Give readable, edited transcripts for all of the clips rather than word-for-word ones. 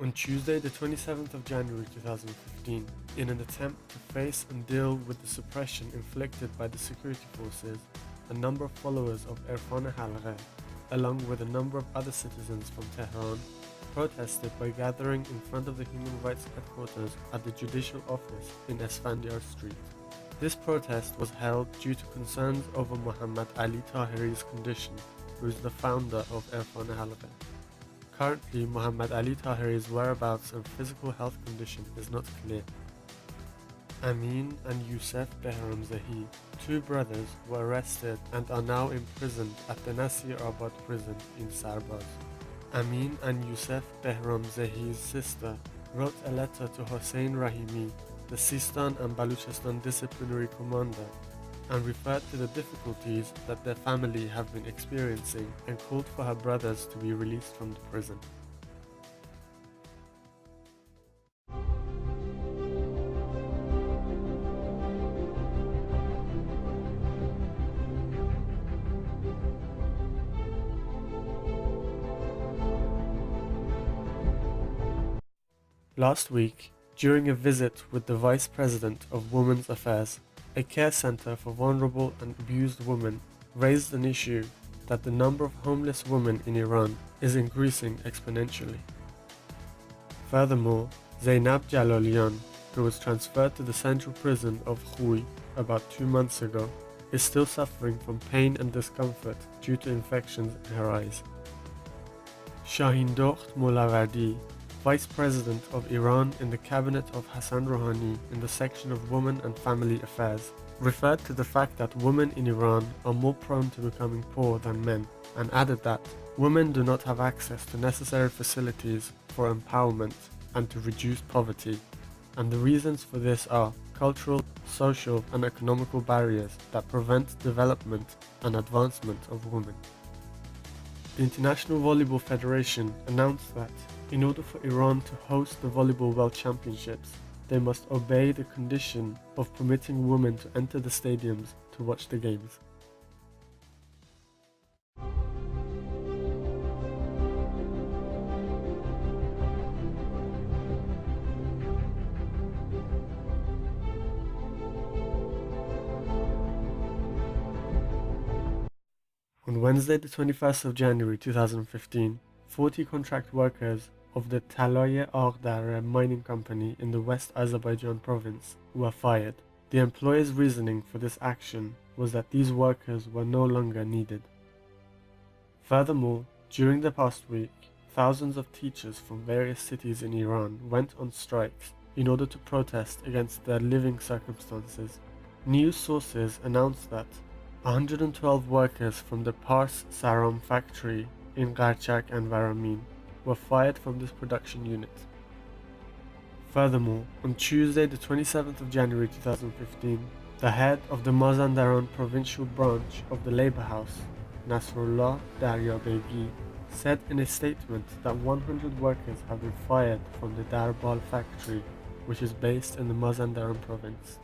On Tuesday, the 27th of January 2015, in an attempt to face and deal with the suppression inflicted by the security forces, a number of followers of Erfan Halaqeh, along with a number of other citizens from Tehran, protested by gathering in front of the Human Rights Headquarters at the Judicial Office in Esfandiar Street. This protest was held due to concerns over Muhammad Ali Tahiri's condition, who is the founder of Erfan Halaqeh. Currently, Muhammad Ali Tahiri's whereabouts and physical health condition is not clear. Amin and Youssef Behramzehi, two brothers, were arrested and are now imprisoned at the Nasir Abad prison in Sarbaz. Amin and Youssef Behramzehi's sister wrote a letter to Hossein Rahimi, the Sistan and Baluchistan disciplinary commander, and referred to the difficulties that their family have been experiencing and called for her brothers to be released from the prison. Last week, during a visit with the Vice President of Women's Affairs, a care center for vulnerable and abused women raised an issue that the number of homeless women in Iran is increasing exponentially. Furthermore, Zainab Jalalian, who was transferred to the central prison of Khouy about 2 months ago, is still suffering from pain and discomfort due to infections in her eyes. Shahindokht Molawardi, Vice President of Iran in the cabinet of Hassan Rouhani in the section of Women and Family Affairs, referred to the fact that women in Iran are more prone to becoming poor than men, and added that women do not have access to necessary facilities for empowerment and to reduce poverty, and the reasons for this are cultural, social and economical barriers that prevent development and advancement of women. The International Volleyball Federation announced that in order for Iran to host the Volleyball World Championships, they must obey the condition of permitting women to enter the stadiums to watch the games. On Wednesday, the 21st of January 2015, 40 contract workers of the Talaye Aghdar mining company in the West Azerbaijan province were fired. The employer's reasoning for this action was that these workers were no longer needed. Furthermore, during the past week, thousands of teachers from various cities in Iran went on strikes in order to protest against their living circumstances. News sources announced that 112 workers from the Pars Saram factory in Garchak and Varamin were fired from this production unit. Furthermore, on Tuesday the 27th of January 2015, the head of the Mazandaran provincial branch of the Labour House, Nasrullah Daryabegi, said in a statement that 100 workers have been fired from the Darbal factory, which is based in the Mazandaran province.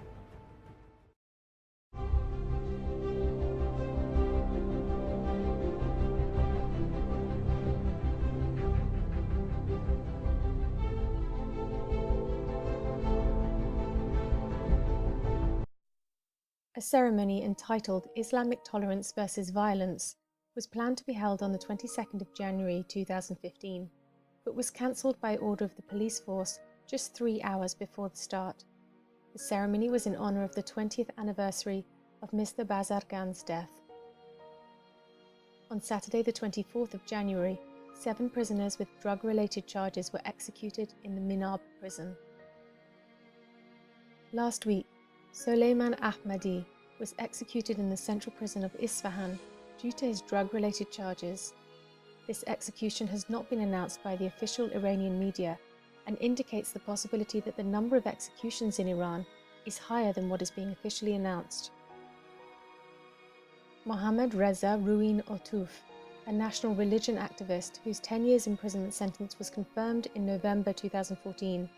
A ceremony entitled Islamic Tolerance versus Violence was planned to be held on the 22nd of January 2015, but was cancelled by order of the police force just 3 hours before the start. The ceremony was in honour of the 20th anniversary of Mr. Bazargan's death. On Saturday the 24th of January, 7 prisoners with drug-related charges were executed in the Minab prison. Last week, Soleiman Ahmadi was executed in the central prison of Isfahan due to his drug-related charges. This execution has not been announced by the official Iranian media and indicates the possibility that the number of executions in Iran is higher than what is being officially announced. Mohammad Reza Ruin Otouf, a national religion activist whose 10 years imprisonment sentence was confirmed in November 2014,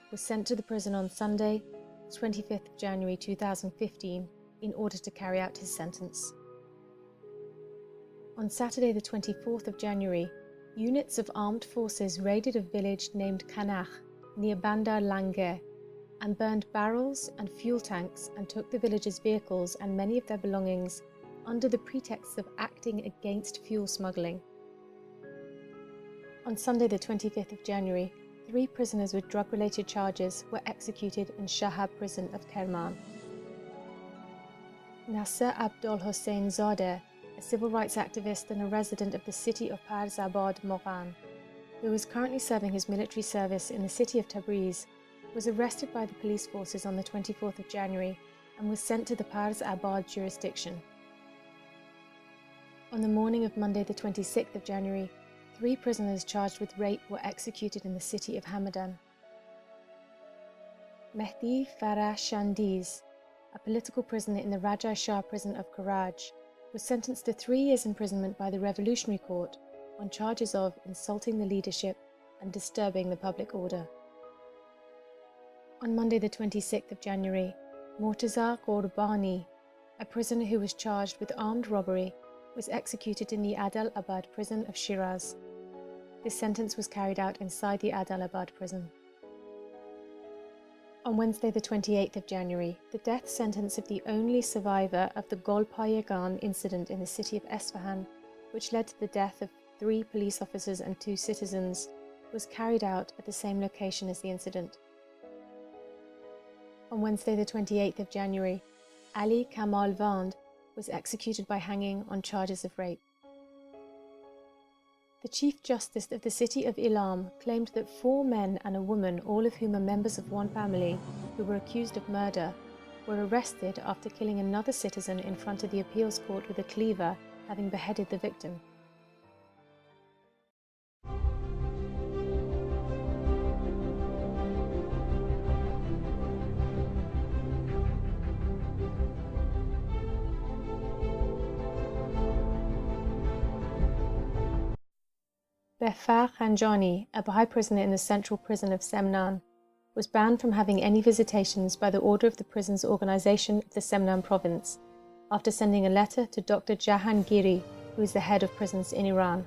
was sent to the prison on Sunday, 25th of January 2015, in order to carry out his sentence. On Saturday the 24th of January, units of armed forces raided a village named Kanach near Bandar Lange and burned barrels and fuel tanks and took the villagers' vehicles and many of their belongings under the pretext of acting against fuel smuggling. On Sunday the 25th of January, 3 prisoners with drug-related charges were executed in Shahab prison of Kerman. Nasser Abdol Hossein Zadeh, a civil rights activist and a resident of the city of Parzabad, Moran, who is currently serving his military service in the city of Tabriz, was arrested by the police forces on the 24th of January and was sent to the Parzabad jurisdiction. On the morning of Monday the 26th of January, 3 prisoners charged with rape were executed in the city of Hamadan. Mehdi Farah Shandiz, a political prisoner in the Raja Shah prison of Karaj, was sentenced to 3 years imprisonment by the Revolutionary Court on charges of insulting the leadership and disturbing the public order. On Monday the 26th of January, Mortaza Ghorbani, a prisoner who was charged with armed robbery, was executed in the Adal Abad prison of Shiraz. This sentence was carried out inside the Adal Abad prison. On Wednesday the 28th of January, the death sentence of the only survivor of the Golpayegan incident in the city of Esfahan, which led to the death of 3 police officers and 2 citizens, was carried out at the same location as the incident. On Wednesday the 28th of January, Ali Kamal Vand was executed by hanging on charges of rape. The Chief Justice of the city of Ilam claimed that 4 men and a woman, all of whom are members of one family, who were accused of murder, were arrested after killing another citizen in front of the appeals court with a cleaver, having beheaded the victim. Behfar Khanjani, a Baha'i prisoner in the central prison of Semnan, was banned from having any visitations by the order of the prison's organization of the Semnan province, after sending a letter to Dr. Jahangiri, who is the head of prisons in Iran.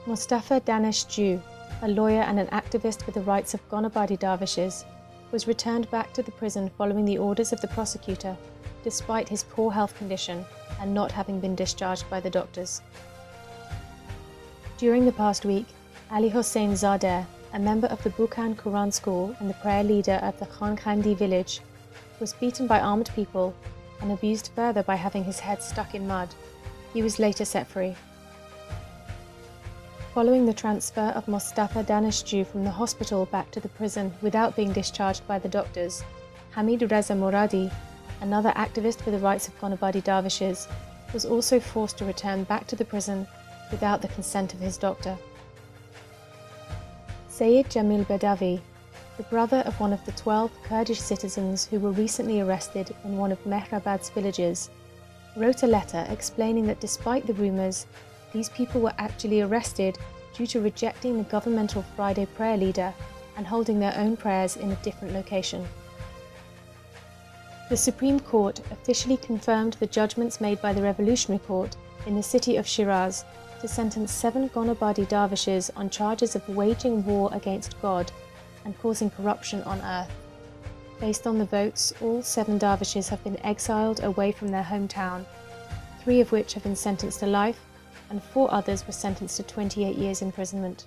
Mustafa Daneshju, a lawyer and an activist for the rights of Gonabadi dervishes, was returned back to the prison following the orders of the prosecutor, despite his poor health condition and not having been discharged by the doctors. During the past week, Ali Hossein Zadeh, a member of the Bukhan Quran school and the prayer leader of the Khan Khandi village, was beaten by armed people and abused further by having his head stuck in mud. He was later set free. Following the transfer of Mustafa Daneshju from the hospital back to the prison without being discharged by the doctors, Hamid Reza Moradi, another activist for the rights of Gonabadi dervishes, was also forced to return back to the prison without the consent of his doctor. Sayyid Jamil Badavi, the brother of one of the 12 Kurdish citizens who were recently arrested in one of Mehrabad's villages, wrote a letter explaining that despite the rumours, these people were actually arrested due to rejecting the governmental Friday prayer leader and holding their own prayers in a different location. The Supreme Court officially confirmed the judgments made by the Revolutionary Court in the city of Shiraz to sentence 7 Gonabadi dervishes on charges of waging war against God and causing corruption on earth. Based on the votes, all 7 dervishes have been exiled away from their hometown, 3 of which have been sentenced to life, and 4 others were sentenced to 28 years imprisonment.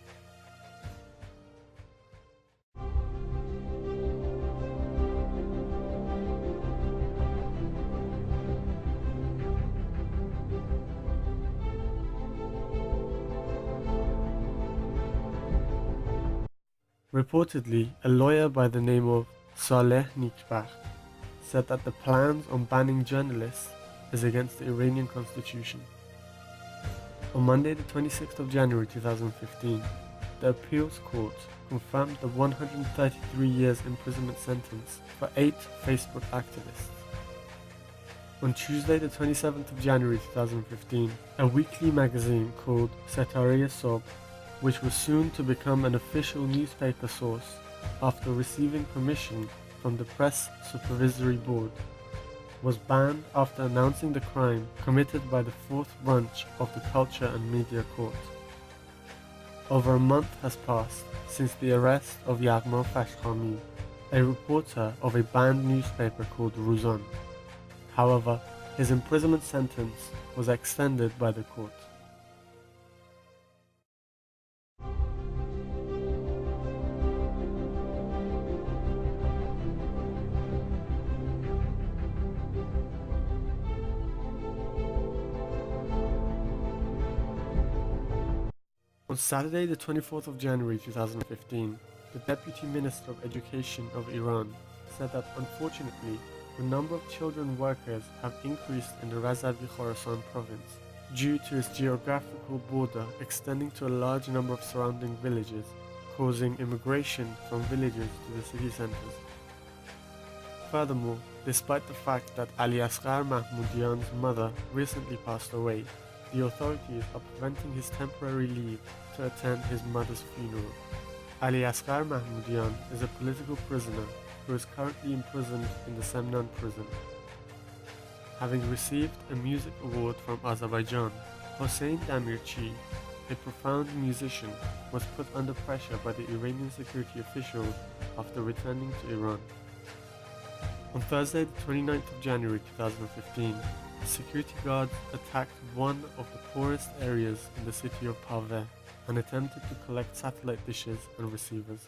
Reportedly, a lawyer by the name of Saleh Nikbakht said that the plans on banning journalists is against the Iranian constitution. On Monday the 26th of January 2015, the appeals court confirmed the 133 years imprisonment sentence for 8 Facebook activists. On Tuesday the 27th of January 2015, a weekly magazine called Setare Sob, which was soon to become an official newspaper source after receiving permission from the Press Supervisory Board, was banned after announcing the crime committed by the fourth branch of the Culture and Media Court. Over a month has passed since the arrest of Yagmar Fashkhami, a reporter of a banned newspaper called Ruzan. However, his imprisonment sentence was extended by the court. On Saturday, the 24th of January 2015, the Deputy Minister of Education of Iran said that unfortunately, the number of children workers have increased in the Razavi Khorasan province due to its geographical border extending to a large number of surrounding villages, causing immigration from villages to the city centers. Furthermore, despite the fact that Ali Asghar Mahmoudian's mother recently passed away, the authorities are preventing his temporary leave to attend his mother's funeral. Ali Asghar Mahmoudian is a political prisoner who is currently imprisoned in the Semnan prison. Having received a music award from Azerbaijan, Hossein Damirchi, a profound musician, was put under pressure by the Iranian security officials after returning to Iran. On Thursday, the 29th of January 2015, security guards attacked one of the poorest areas in the city of Paveh and attempted to collect satellite dishes and receivers.